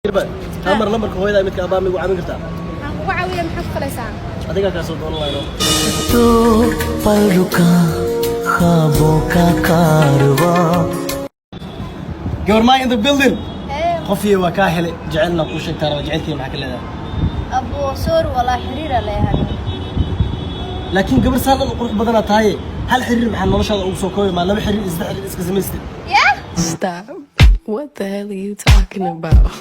Irba, hamar lambarka hooyada midka abaa migu caawin kartaa. Waxaan kugu caawiyaa maxaad falaysaa? Adiga ka soo doonan lahayn. तो पल रुका ख्वाबों का कारवां Gabar ma in the building. Ee, Qofiye waa ka helay jecelna ku sheegtaa oo jecelkii maxaa ka leedahay. Abu Soor wala xiriir leeyahay. Laakiin gabar saadan qurux badan tahay. Hal xiriir maxaa noloshaada ugu soo koobay ma laba xiriir isda xiriir iska samaystay. Yeah? Stop. What the hell are you talking about?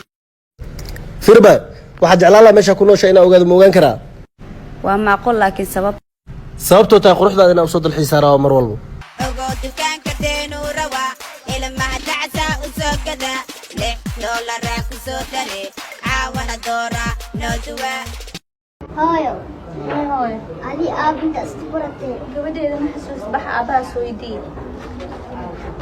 Firba, waxa jeclaan la meesha ku nooshay inaa ogaado ma ogaan karaa. Waa macquul laakiin Sababtoo tahay quruxdaada inaa soo dalxiisaa raawo mar walba. ogo dukaanka deenu rawa ilmaha dacsa u soo gada $6 ku soo dare caawana doora noo duwa hooyo adi aabinta isku baratay gabadheeda ma xasuus bax aabahaas weydii.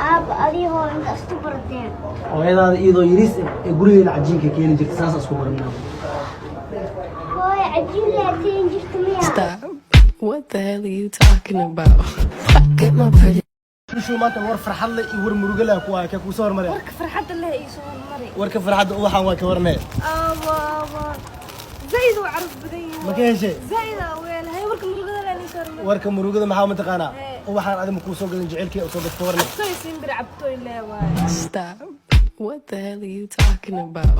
aab adi hooyo inta isku barateen Hooyadaada iyadoo yiriis ee gurigeena cajiinka keeni jirtay saas isku baranaa. hooyo cajiin laatiin jirta miya Stop. What the hell are you talking about? Get my pretty. Shushu maanta war farxad leh iyo war murugo leh ku ah ka ku soo hormaray. Warka farxadda leh ii soo maray. Warka farxadda waxaan waa ka warnay. Aba. Zaid waa caraf badan yahay. Ma ka heshay? Zaid weel hay warka murugada leh ii soo maray. Warka murugada maxaa ma taqaanaa? Waxaan adiga ku soo galin jecelkii oo soo dadka warnay. Soo siin bir cabtooy leh waay. Stop. What the hell are you talking about?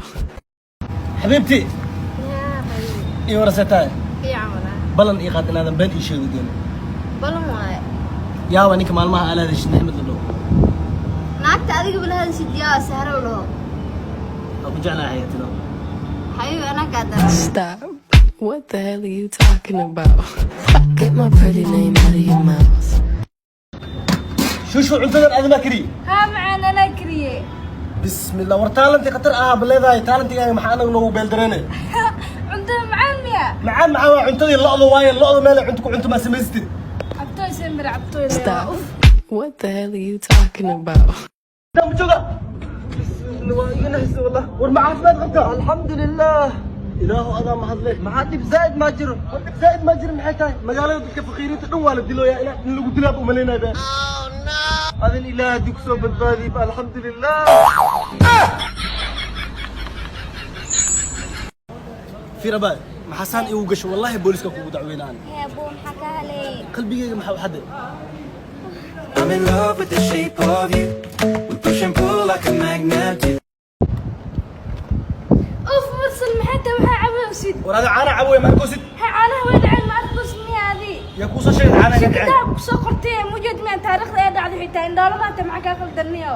Xabiibti, Yaa hayo. iyo warasatay. Yaa amana. Balan ii qaad inaadan been ii sheegi doonin. Balan waay. Yaa waa ninka maalmaha alaada shinni Axmed loo. Naagta adiga balahan sidiyaa sahro loo. Aku jeclahay hay'adda. Hayo ana ka dara. Stop. What the hell are you talking about? Get my pretty name out of your mouth. Shushu cuntadan adima kari. Ha macaan ana kariye. Bismillah war taalanti khatar ah baleedahay taalantigaaga maxaa anaga noogu beel dareene. Cunto macaan miya? Macaan maxaa waa cuntadii lo'da waaye lo'da meel cunto ku cunto ma samaystid. Cabtooy siin bir cabtooy leh. Stop. What the hell are you talking about? Dam jooga. Bismillah waa iga nahsi wallah. War ma caafimaad qabtaa? Alxamdulillah. Ilaahu adaa ma hadle. Maxaa dib zaid ma jiro? War dib zaid ma jiro maxay tahay? Magaalada dadka faqiiriinta dhan waa la dilooyaa in lagu dilaa u maleynaa baa. Oh no. Adin Ilaahay dib soo badbaadi ba alxamdulillah. Firaba, maxasan igu gasho wallahi booliska kugu dacweynaan. hee abu maxaa ka helay Qalbigayga maxaa u xaday? I'm in love with the shape of you. We push and pull like a magnet do. Uf mursal maxay tahay waxa cabowsid? War ada caana caaway ma arkosid? Ha caanaha way dhaceen ma arkus miyaadi? Yaa ku soo sheegay caana ka dhacay. Shirkadaha ku soo qortay mujad ma taariikhda ay dhacday xitaa indhaalo maanta maxaa ka qaldaniyo?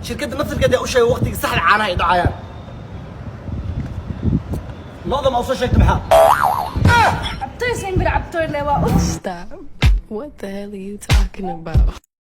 Shirkadda naftirkeeda u sheegay waqtiga saxda caanaha ay dhacayaan. Lo'da ma u soo sheegtay maxaa? Cabtooy siin bir cabtooy leh waa uf. Stop. What the hell are you talking about?